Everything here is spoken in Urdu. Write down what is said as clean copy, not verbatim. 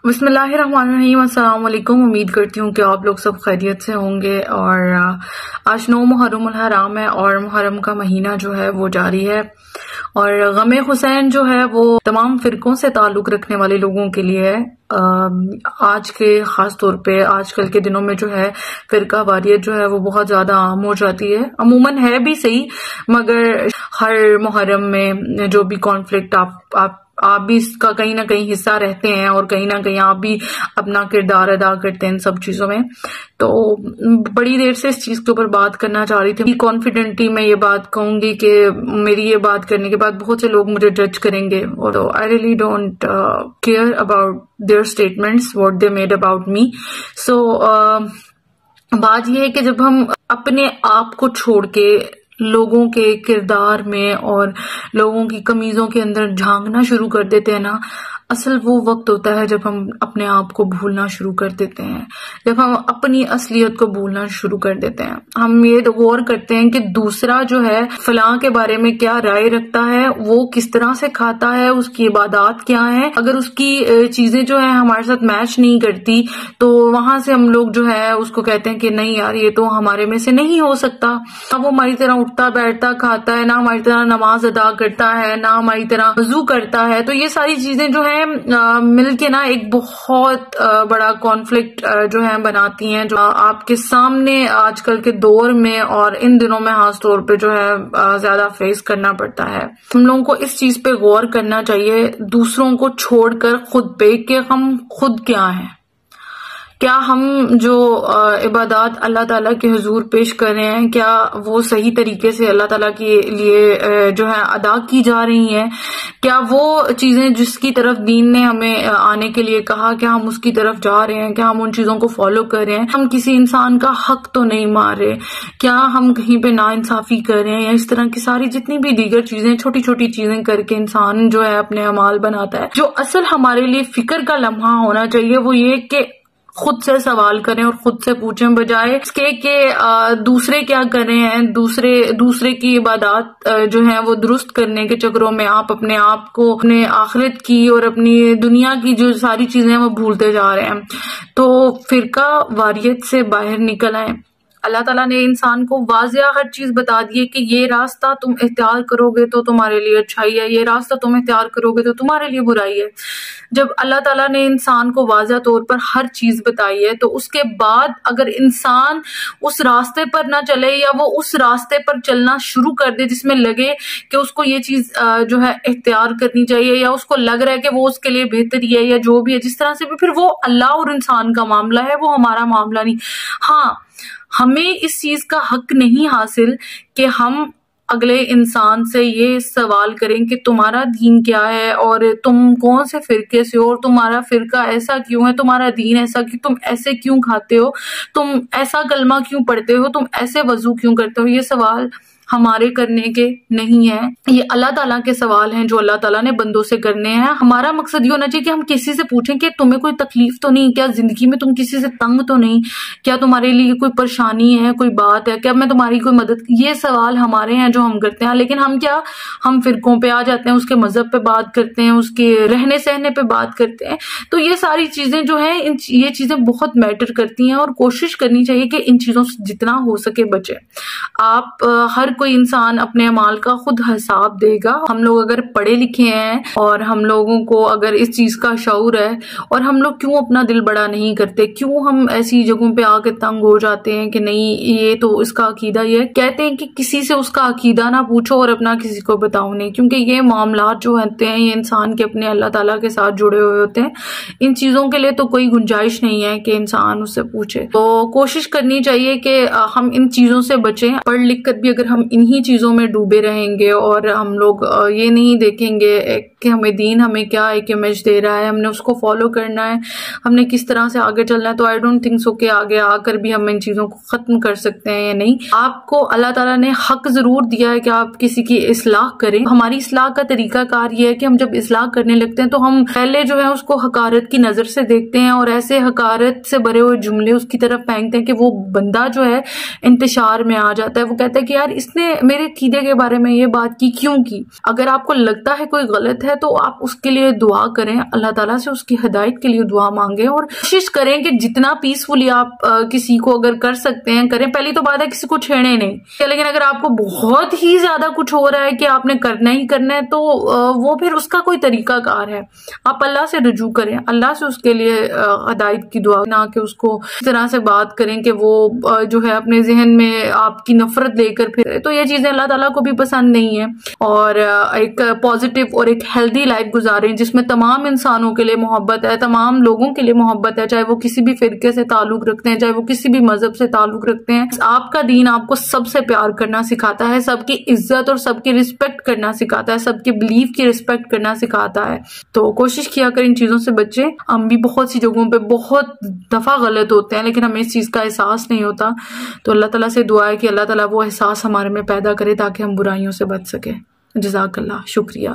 بسم اللہ الرحمن الرحیم۔ السلام علیکم۔ امید کرتی ہوں کہ آپ لوگ سب خیریت سے ہوں گے۔ اور آج 9 محرم الحرام ہے اور محرم کا مہینہ جو ہے وہ جاری ہے، اور غم حسین جو ہے وہ تمام فرقوں سے تعلق رکھنے والے لوگوں کے لیے ہے۔ آج کے خاص طور پہ آج کل کے دنوں میں جو ہے فرقہ واریت جو ہے وہ بہت زیادہ عام ہو جاتی ہے۔ عموماً ہے بھی صحیح، مگر ہر محرم میں جو بھی کانفلکٹ آپ بھی اس کا کہیں نہ کہیں حصہ رہتے ہیں، اور کہیں نہ کہیں آپ بھی اپنا کردار ادا کرتے ہیں ان سب چیزوں میں۔ تو بڑی دیر سے اس چیز کے اوپر بات کرنا چاہ رہی تھی۔ کانفیڈنٹلی میں یہ بات کہوں گی کہ میری یہ بات کرنے کے بعد بہت سے لوگ مجھے جج کریں گے، اور I really don't care about their statements, what they made about me. So بات یہ ہے کہ جب ہم اپنے آپ کو چھوڑ کے لوگوں کے کردار میں اور لوگوں کی کمیزوں کے اندر جھانکنا شروع کر دیتے ہیں نا، اصل وہ وقت ہوتا ہے جب ہم اپنے آپ کو بھولنا شروع کر دیتے ہیں، جب ہم اپنی اصلیت کو بھولنا شروع کر دیتے ہیں۔ ہم یہ غور کرتے ہیں کہ دوسرا جو ہے فلاں کے بارے میں کیا رائے رکھتا ہے، وہ کس طرح سے کھاتا ہے، اس کی عبادات کیا ہیں۔ اگر اس کی چیزیں جو ہیں ہمارے ساتھ میچ نہیں کرتی تو وہاں سے ہم لوگ جو ہے اس کو کہتے ہیں کہ نہیں یار یہ تو ہمارے میں سے نہیں ہو سکتا۔ اب وہ ہماری طرح اٹھتا بیٹھتا کھاتا ہے، نہ ہماری طرح نماز ادا کرتا ہے، نہ ہماری طرح وضو کرتا ہے۔ تو یہ ساری چیزیں جو ہیں مل کے نا ایک بہت بڑا کانفلکٹ جو ہے بناتی ہیں، جو آپ کے سامنے آج کل کے دور میں اور ان دنوں میں خاص طور پہ جو ہے زیادہ فیس کرنا پڑتا ہے۔ ہم لوگوں کو اس چیز پہ غور کرنا چاہیے دوسروں کو چھوڑ کر خود پہ، کہ ہم خود کیا ہیں۔ کیا ہم جو عبادات اللہ تعالیٰ کے حضور پیش کر رہے ہیں، کیا وہ صحیح طریقے سے اللہ تعالیٰ کے لیے جو ہے ادا کی جا رہی ہیں؟ کیا وہ چیزیں جس کی طرف دین نے ہمیں آنے کے لیے کہا، کیا ہم اس کی طرف جا رہے ہیں؟ کیا ہم ان چیزوں کو فالو کر رہے ہیں؟ ہم کسی انسان کا حق تو نہیں مار رہے؟ کیا ہم کہیں پہ ناانصافی کر رہے ہیں؟ یا اس طرح کی ساری جتنی بھی دیگر چیزیں، چھوٹی چھوٹی چیزیں کر کے انسان جو ہے اپنے اعمال بناتا ہے۔ جو اصل ہمارے لیے فکر کا لمحہ ہونا چاہیے وہ یہ کہ خود سے سوال کریں اور خود سے پوچھیں، بجائے اس کے کہ دوسرے کیا کر رہے ہیں، دوسرے کی عبادات جو ہیں وہ درست کرنے کے چکروں میں آپ اپنے آپ کو، اپنے آخرت کی اور اپنی دنیا کی جو ساری چیزیں ہیں وہ بھولتے جا رہے ہیں۔ تو فرقہ واریت سے باہر نکل آئیں۔ اللہ تعالیٰ نے انسان کو واضح ہر چیز بتا دی ہے کہ یہ راستہ تم اختیار کرو گے تو تمہارے لیے اچھائی ہے، یہ راستہ تم اختیار کرو گے تو تمہارے لیے برائی ہے۔ جب اللہ تعالیٰ نے انسان کو واضح طور پر ہر چیز بتائی ہے تو اس کے بعد اگر انسان اس راستے پر نہ چلے، یا وہ اس راستے پر چلنا شروع کر دے جس میں لگے کہ اس کو یہ چیز جو ہے اختیار کرنی چاہیے، یا اس کو لگ رہا ہے کہ وہ اس کے لیے بہتر ہی ہے، یا جو بھی ہے جس طرح سے بھی، پھر وہ اللہ اور انسان کا معاملہ ہے، وہ ہمارا معاملہ نہیں۔ ہاں، ہمیں اس چیز کا حق نہیں حاصل کہ ہم اگلے انسان سے یہ سوال کریں کہ تمہارا دین کیا ہے، اور تم کون سے فرقے سے ہو، اور تمہارا فرقہ ایسا کیوں ہے، تمہارا دین ایسا کیوں، تم ایسے کیوں کھاتے ہو، تم ایسا کلمہ کیوں پڑھتے ہو، تم ایسے وضو کیوں کرتے ہو۔ یہ سوال ہمارے کرنے کے نہیں ہیں، یہ اللہ تعالیٰ کے سوال ہیں جو اللہ تعالیٰ نے بندوں سے کرنے ہیں۔ ہمارا مقصد یہ ہونا چاہیے کہ ہم کسی سے پوچھیں کہ تمہیں کوئی تکلیف تو نہیں، کیا زندگی میں تم کسی سے تنگ تو نہیں، کیا تمہارے لیے کوئی پریشانی ہے، کوئی بات ہے، کیا میں تمہاری کوئی مدد۔ یہ سوال ہمارے ہیں جو ہم کرتے ہیں، لیکن ہم فرقوں پہ آ جاتے ہیں، اس کے مذہب پہ بات کرتے ہیں، اس کے رہنے سہنے پہ بات کرتے ہیں۔ تو یہ ساری چیزیں جو ہیں یہ چیزیں بہت میٹر کرتی ہیں، اور کوشش کرنی چاہیے کہ ان چیزوں سے جتنا ہو سکے بچے۔ آپ ہر کوئی انسان اپنے اعمال کا خود حساب دے گا۔ ہم لوگ اگر پڑھے لکھے ہیں اور ہم لوگوں کو اگر اس چیز کا شعور ہے، اور ہم لوگ کیوں اپنا دل بڑا نہیں کرتے، کیوں ہم ایسی جگہوں پہ آ کے تنگ ہو جاتے ہیں کہ نہیں یہ تو اس کا عقیدہ یہ کہتے ہیں کہ کسی سے اس کا عقیدہ نہ پوچھو اور اپنا کسی کو بتاؤ نہیں، کیونکہ یہ معاملات جو ہوتے ہیں یہ انسان کے اپنے اللہ تعالیٰ کے ساتھ جڑے ہوئے ہوتے ہیں۔ ان چیزوں کے لیے تو کوئی گنجائش نہیں ہے کہ انسان اس سے پوچھے۔ تو کوشش کرنی چاہیے کہ ہم ان چیزوں سے بچیں۔ پڑھ لکھ کر بھی اگر ہم انہی چیزوں میں ڈوبے رہیں گے اور ہم لوگ یہ نہیں دیکھیں گے کہ ہمیں دین ہمیں کیا ایک امیج دے رہا ہے، ہم نے اس کو فالو کرنا ہے، ہم نے کس طرح سے آگے چلنا ہے، تو آئی ڈونٹ تھنک سو کہ آگے آ کر بھی ہم ان چیزوں کو ختم کر سکتے ہیں یا نہیں۔ آپ کو اللہ تعالیٰ نے حق ضرور دیا ہے کہ آپ کسی کی اصلاح کریں۔ ہماری اصلاح کا طریقہ کار یہ ہے کہ ہم جب اصلاح کرنے لگتے ہیں تو ہم پہلے جو ہے اس کو حقارت کی نظر سے دیکھتے ہیں، اور ایسے حقارت سے بھرے ہوئے جملے اس کی طرف پھینکتے ہیں کہ وہ بندہ جو ہے انتشار میں آ جاتا ہے۔ وہ کہتا ہے کہ یار اس نے نے میرے عقیدے کے بارے میں یہ بات کی کیوں کی؟ اگر آپ کو لگتا ہے کوئی غلط ہے تو آپ اس کے لیے دعا کریں، اللہ تعالیٰ سے اس کی ہدایت کے لیے دعا مانگیں، اور کوشش کریں کہ جتنا پیسفلی آپ کسی کو اگر کر سکتے ہیں کریں۔ پہلی تو بات ہے کسی کو چھیڑیں نہیں، لیکن اگر آپ کو بہت ہی زیادہ کچھ ہو رہا ہے کہ آپ نے کرنا ہی کرنا ہے تو وہ پھر اس کا کوئی طریقہ کار ہے، آپ اللہ سے رجوع کریں، اللہ سے اس کے لیے ہدایت کی دعا، نہ کہ اس کو اس طرح سے بات کریں کہ وہ جو ہے اپنے ذہن میں آپ کی نفرت لے کر پھر، تو یہ چیزیں اللہ تعالیٰ کو بھی پسند نہیں ہے۔ اور ایک پازیٹیو اور ایک ہیلدی لائف گزاریں جس میں تمام انسانوں کے لیے محبت ہے، تمام لوگوں کے لیے محبت ہے، چاہے وہ کسی بھی فرقے سے تعلق رکھتے ہیں، چاہے وہ کسی بھی مذہب سے تعلق رکھتے ہیں۔ آپ کا دین آپ کو سب سے پیار کرنا سکھاتا ہے، سب کی عزت اور سب کی رسپیکٹ کرنا سکھاتا ہے، سب کے بلیف کی رسپیکٹ کرنا سکھاتا ہے۔ تو کوشش کیا کریں ان چیزوں سے بچیں۔ ہم بھی بہت سی جگہوں پہ بہت دفعہ غلط ہوتے ہیں لیکن ہمیں اس چیز کا احساس نہیں ہوتا، تو اللہ تعالیٰ سے دعا ہے کہ اللہ تعالیٰ وہ احساس ہمارے میں پیدا کرے تاکہ ہم برائیوں سے بچ سکیں۔ جزاک اللہ، شکریہ۔